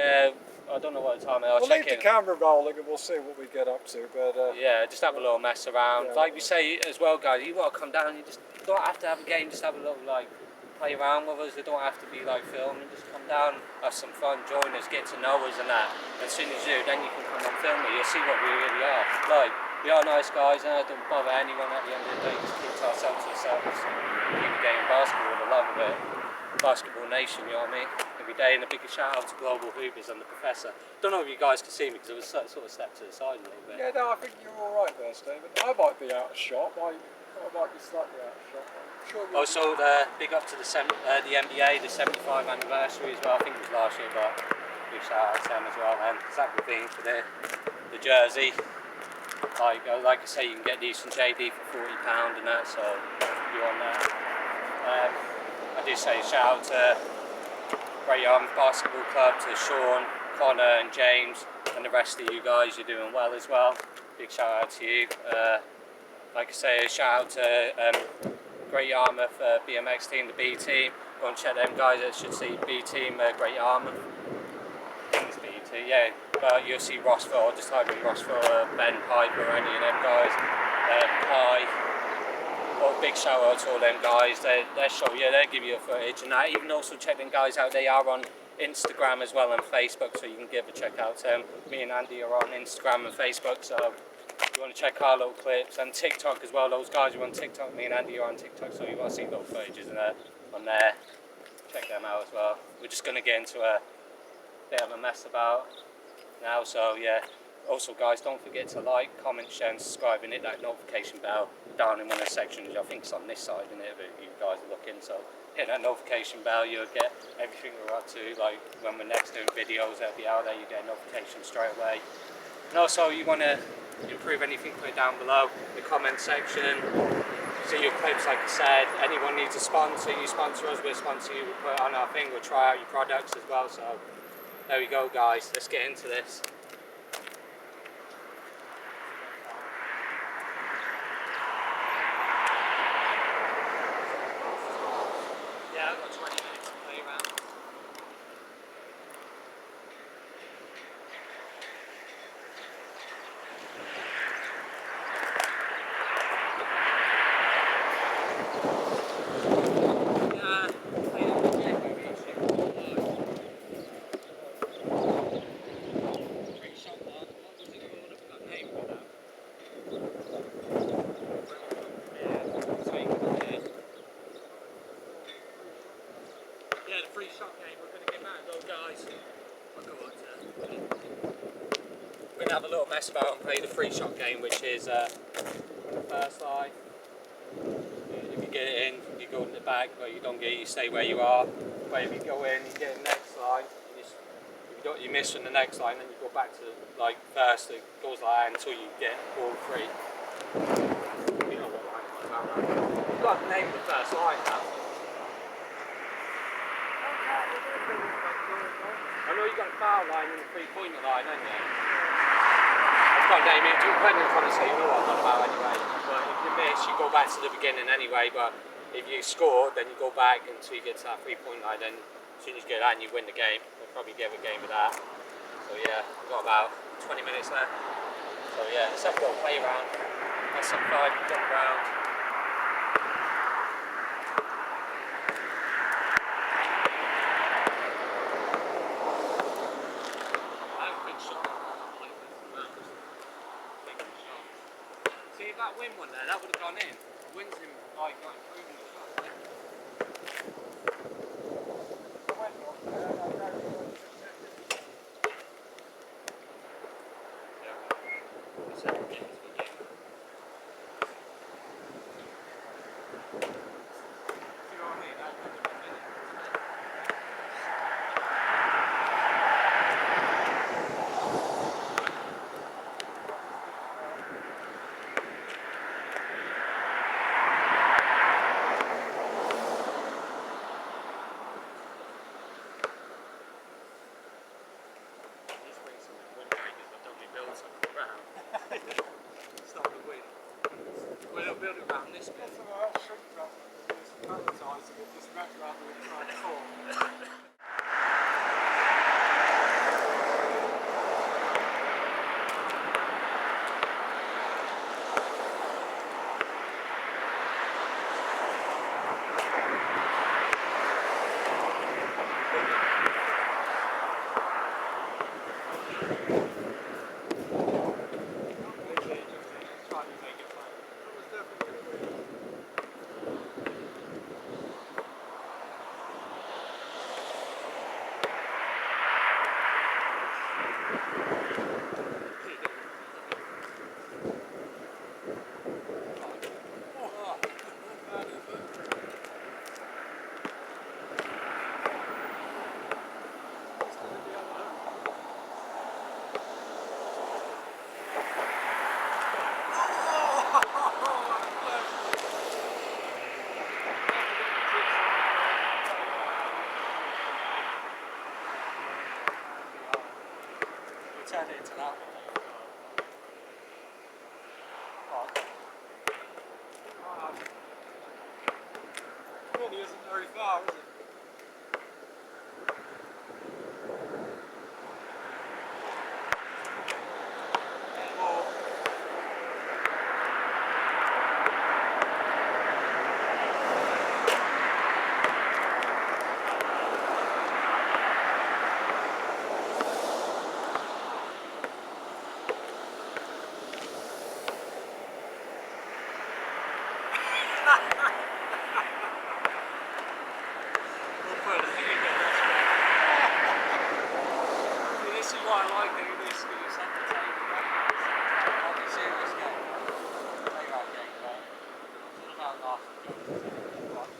Yeah, I don't know what time. I'll We'll check leave the in. camera rolling and we'll see what we get up to. But Yeah, just have a little mess around. Yeah, Like we say as well, guys, you want to come down. You just don't have to have a game. Just have a little play around with us. They don't have to be filming. Just come down, have some fun, join us, get to know us and that. As soon as you do, then you can come and film it. You'll see what we really are. Like, we are nice guys, and I don't bother anyone at the end of the day. Just keep to ourselves to ourselves. Keep the game of basketball, the love of it. Basketball nation, you know what I mean? Every day, and a big shout out to Global Hoopers and the Professor. Don't know if you guys can see me because I was sort of stepped to the side a little bit. yeah, no, I think you're all right there, Stephen. I might be out of shot. I might be slightly out of shot. I'm sure Also, big up to the NBA, the 75th anniversary as well. I think it was last year, but big shout out to them as well. And Zach Levine for the jersey. Like I say, you can get these from JD for £40 and that, so you're on that. I do say shout out to Great Yarmouth Basketball Club, to Sean, Connor and James and the rest of you guys. You're doing well as well. Big shout out to you. Like I say, a shout out to Great Yarmouth BMX team, the B team. Go and check them guys. I should see B team Great Yarmouth. I think it's B team, yeah. But you'll see Rossville, just type in Rossville, Ben Piper, any of them guys. Kai. Well, big shout out to all them guys. They show you, they give you a footage and that. Even also check them guys out. They are on Instagram as well and Facebook, so you can give a check out to them. Me and Andy are on Instagram and Facebook, so if you want to check our little clips, and TikTok as well. Those guys are on TikTok. Me and Andy are on TikTok, so you want to see little footages on there. Check them out as well. We're just going to get into a bit of a mess about now, so yeah. Also guys, don't forget to like, comment, share and subscribe and hit that notification bell down in one of the sections. I think it's on this side, isn't it, if you guys are looking, so hit that notification bell, you'll get everything we're up to, like when we're next doing videos, they'll be out there, you get a notification straight away. And also, you want to improve anything, put it down below in the comment section. See your clips, like I said. Anyone needs a sponsor, you sponsor us, we'll sponsor you, we'll put it on our thing, we'll try out your products as well. So there we go guys, let's get into this. Yeah, I've got 20 minutes to play around. Free shot game, we're going to give that a go guys. I'll go on to we're going to have a little mess about and play the free shot game, which is first line. If you get it in, you go in the back, but you don't get it, you stay where you are. But if you go in, you get the next line. You miss from the next line, then you go back to first. It goes like that until you get all free. You know what line it's about, right? You've got the name of the first line now. I know you got a foul line and a three-pointer line, haven't you? I've got to name it. Depending on the you know what I'm on about anyway. But if you miss, you go back to the beginning anyway. But if you score, then you go back until you get to that three-point line. Then as soon as you get that, and you win the game. We'll probably get a game of that. So yeah, we've got about 20 minutes left. So yeah, let's have a little play around. Have some fun, jump around. See if that win one there, that would have gone in. Wins him not improving the shot. Stop the wind. We'll build it around this bit. That's all right, shrink wrap. Advertising it, just wrap rather than try and fall. Trying to make it fun. That was definitely going to win. Turn it into that one. Really isn't very far, is it? This is why I like doing this, because it's entertaining. Like a serious game. Play that game, right? It's all about laughing jokes.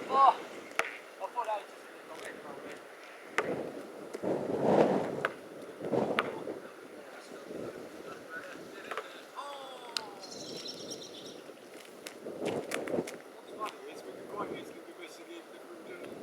Oh! I thought that was just a little bit wrong. What's funny is we could quite easily be missing even if we were doing it.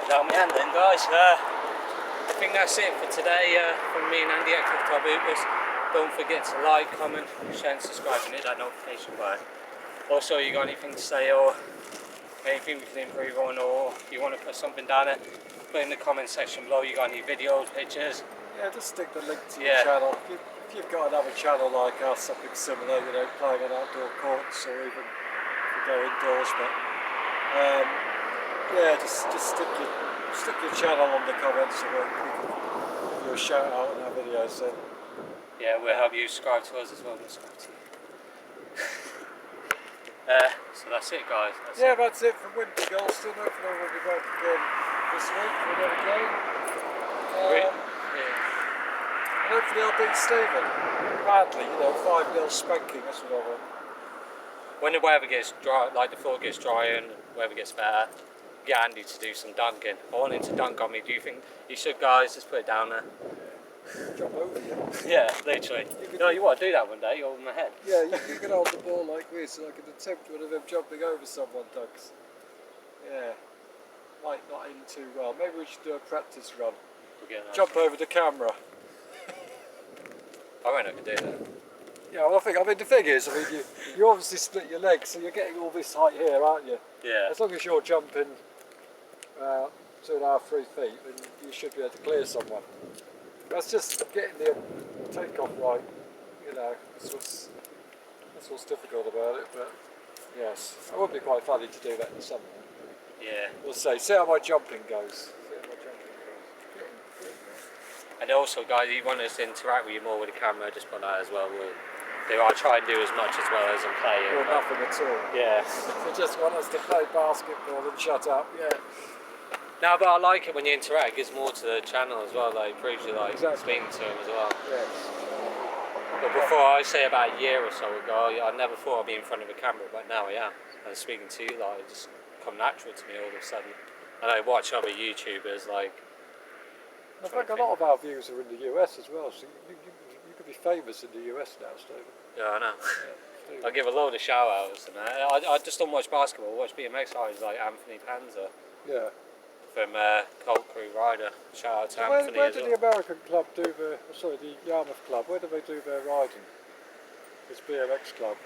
Down my hand then, guys. I think that's it for today from me and Andy at Clifftop Hoopers. Don't forget to like, comment, share and subscribe and hit that notification button. Also, you got anything to say or anything we can improve on, or you want to put something down there, put in the comment section below. You got any videos, pictures? Yeah, just stick the link to your channel. If you've got another channel like us, something similar, you know, playing on outdoor courts or even if you go indoors, but yeah, just stick your channel on the comments and we can give you a shout out on our videos then. Yeah, we'll help you subscribe to us as well. Subscribe to you. So that's it, guys. That's it from Windy Galston. Hopefully we'll be back again this week for another game. And hopefully I'll beat Stephen. Badly, you know, 5-0 spanking, that's what I want. When the weather gets dry, like the floor gets drier and the weather gets better, get Andy to do some dunking. I want him to dunk on me. Do you think you should, guys? Just put it down there. Jump over you. Yeah, literally. No, you want to do that one day, hold my head. Yeah, you can hold the ball like this, so I can attempt one of them jumping over someone dunks. Yeah, might not aim too well. Maybe we should do a practice run. Jump over the camera. I reckon I could do that. Yeah, well, I mean, the thing is, you obviously split your legs, so you're getting all this height here, aren't you? Yeah. As long as you're jumping 2.5, 3 feet, then you should be able to clear someone. That's just getting the takeoff right, you know, that's what's difficult about it, but yes, it would be quite funny to do that in the summer. Yeah. We'll see how my jumping goes. And also, guys, if you want us to interact with you more with the camera, just put that as well. I'll try and do as much as well as I'm playing. Or nothing at all. Yeah. They just want us to play basketball and shut up, yeah. No, but I like it when you interact. It gives more to the channel as well. Like, proves you like speaking to them as well. Yes. But before, I say about a year or so ago, I never thought I'd be in front of a camera, but now I am. And speaking to you, like, it just come natural to me all of a sudden. And I watch other YouTubers, like. I think a lot of our views are in the US as well, so you could be famous in the US now, Stephen. Yeah, I know. Steve. I give a load of shout outs and that. I just don't watch basketball, I watch BMX riders like Anthony Panza Yeah. from Colt Crew Rider. Shout out to So Anthony where as did well. the American club do the, sorry, the Yarmouth club, where do they do their riding? This BMX club.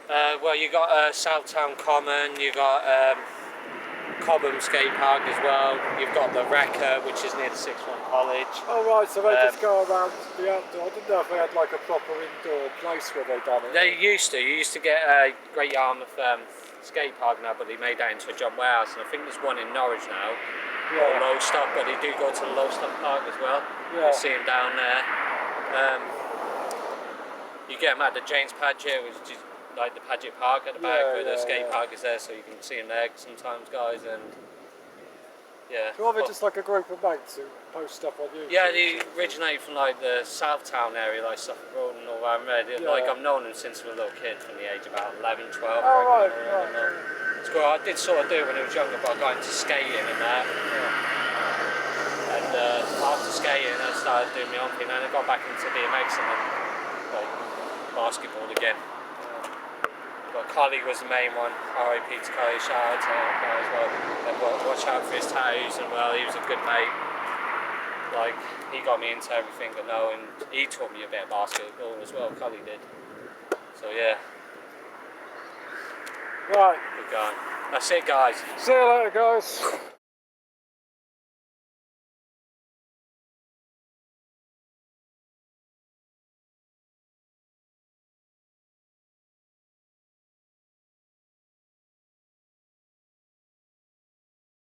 Well, you got Southtown Common, you got Cobham Skate Park as well. You've got the Wrecker, which is near the Sixth Form College. Oh right, so they just go around the outdoor. I didn't know if they had like a proper indoor place where they done it. They used to. You used to get Great Yarmouth Skate Park now, but they made that into a jump warehouse. And I think there's one in Norwich now, or Yeah. Lowestoft, but they do go to the Lowestoft Park as well. Yeah. You see them down there. You get them at the James Paget, which is like the Paget Park at the back, Yeah, where the yeah, skate yeah. park is there, so you can see them there sometimes, guys. And yeah. So are they But- just like a group of mates who post stuff on YouTube? Yeah, they originate from like the Southtown area, like Suffolk Road and all around there. Yeah. Like I've known them since I was a little kid, from the age of about 11, 12. Oh I right, reckon, right. and, it's cool. I did sort of do it when I was younger, but I got into skating and that. And after skating, I started doing my own thing, and I got back into BMX and then like basketball again. But Collie was the main one. R.I.P. to Collie, shout out to that guy as well. And watch out for his tattoos, and well, he was a good mate. Like, he got me into everything I know, and he taught me a bit of basketball as well, Collie did. So yeah, Right, good guy. That's it, guys. see you later guys.